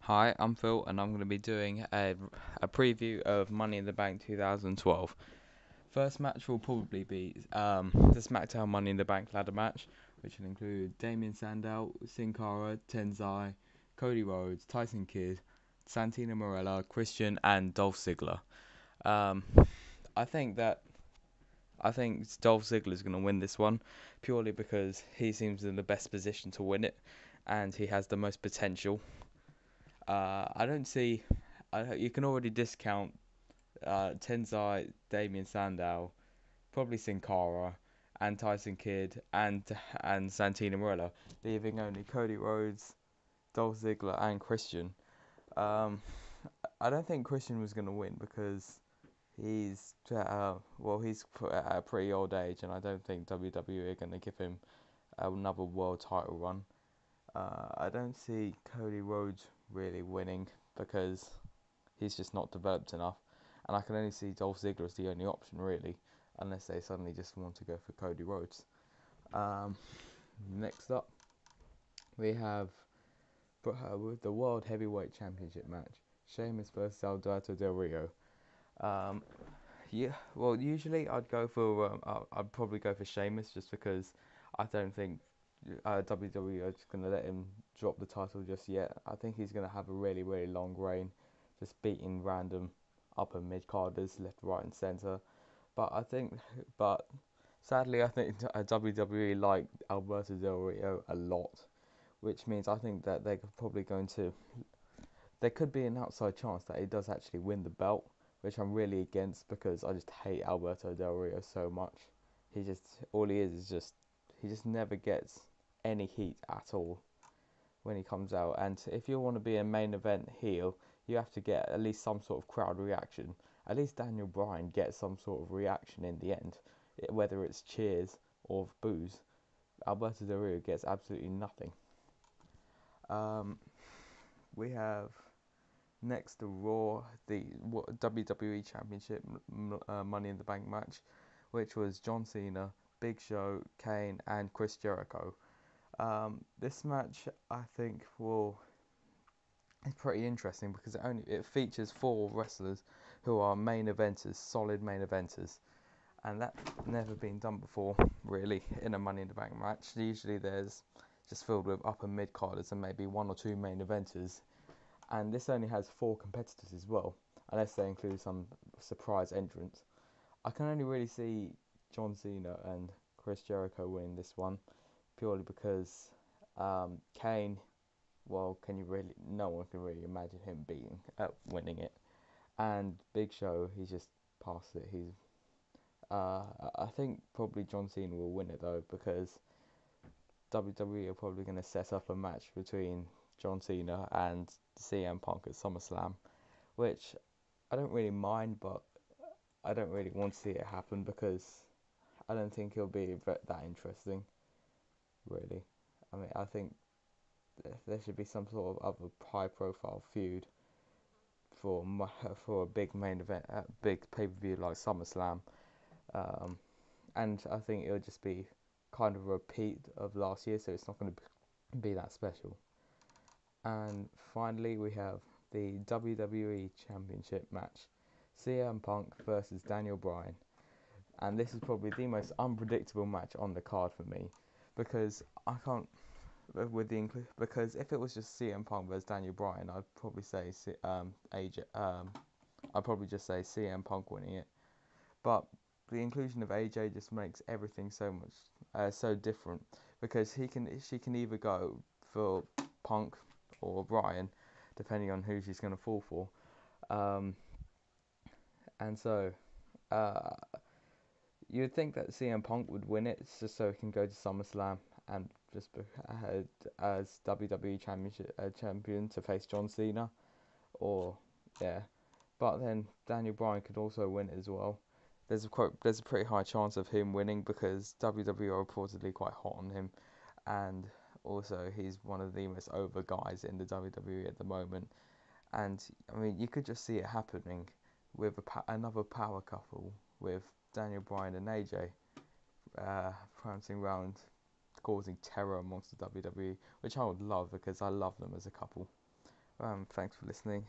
Hi, I'm Phil, and I'm going to be doing a preview of Money in the Bank 2012. First match will probably be the SmackDown Money in the Bank ladder match, which will include Damien Sandow, Sin Cara, Tenzai, Cody Rhodes, Tyson Kidd, Santino Marella, Christian, and Dolph Ziggler. Um, I think that I think Dolph Ziggler is going to win this one purely because he seems in the best position to win it, and he has the most potential. I don't see. You can already discount Tenzai, Damien Sandow, probably Sin Cara, and Tyson Kidd, and Santino Marella, leaving only Cody Rhodes, Dolph Ziggler, and Christian. Um, I don't think Christian was going to win because he's at a pretty old age, and I don't think WWE are going to give him another world title run. I don't see Cody Rhodes really winning because he's just not developed enough, and I can only see Dolph Ziggler as the only option really, unless they suddenly just want to go for Cody Rhodes. Um, Next up, we have the World Heavyweight Championship match: Sheamus versus Alberto Del Rio. Um, yeah, well, usually I'd probably go for Sheamus just because I don't think WWE are just going to let him drop the title just yet. I think he's going to have a really, really long reign, just beating random upper mid carders left, right, and centre. But sadly, I think WWE like Alberto Del Rio a lot, which means I think that they're probably going to. There could be an outside chance that he does actually win the belt, which I'm really against because I just hate Alberto Del Rio so much. He just all he is just he just never gets any heat at all when he comes out. And if you want to be a main event heel, you have to get at least some sort of crowd reaction. At least Daniel Bryan gets some sort of reaction in the end, whether it's cheers or boos. Alberto Del Rio gets absolutely nothing. Um, we have next the Raw, the WWE Championship Money in the Bank match, which was John Cena, Big Show, Kane, and Chris Jericho. This match I think will is pretty interesting because it features four wrestlers who are main eventers, solid main eventers, and that's never been done before really in a Money in the Bank match. Usually there's just filled with upper mid carders and maybe one or two main eventers, and this only has four competitors as well, unless they include some surprise entrants. I can only really see John Cena and Chris Jericho winning this one purely because Kane, well, can you really? No one can really imagine him winning it. And Big Show, he's just past it. I think probably John Cena will win it though because WWE are probably going to set up a match between John Cena and CM Punk at SummerSlam, which I don't really mind, but I don't really want to see it happen because I don't think it'll be that interesting, really. I mean, I think there should be some sort of other high-profile feud for for a big main event, big pay-per-view like SummerSlam, um, and I think it'll just be kind of a repeat of last year, so it's not going to be that special. And finally, we have the WWE Championship match: CM Punk versus Daniel Bryan, and this is probably the most unpredictable match on the card for me because I can't because if it was just CM Punk versus Daniel Bryan, I'd probably say I'd probably just say CM Punk winning it. But the inclusion of AJ just makes everything so different because she can either go for Punk or Bryan, depending on who she's going to fall for. Um, and so uh, you'd think that CM Punk would win it just so he can go to SummerSlam and just be ahead as WWE Championship champion to face John Cena, or yeah. But then Daniel Bryan could also win it as well. There's a pretty high chance of him winning because WWE are reportedly quite hot on him, and also he's one of the most over guys in the WWE at the moment. And I mean, you could just see it happening with another power couple with Daniel Bryan and AJ prancing around, causing terror amongst the WWE, which I would love because I love them as a couple. Thanks for listening.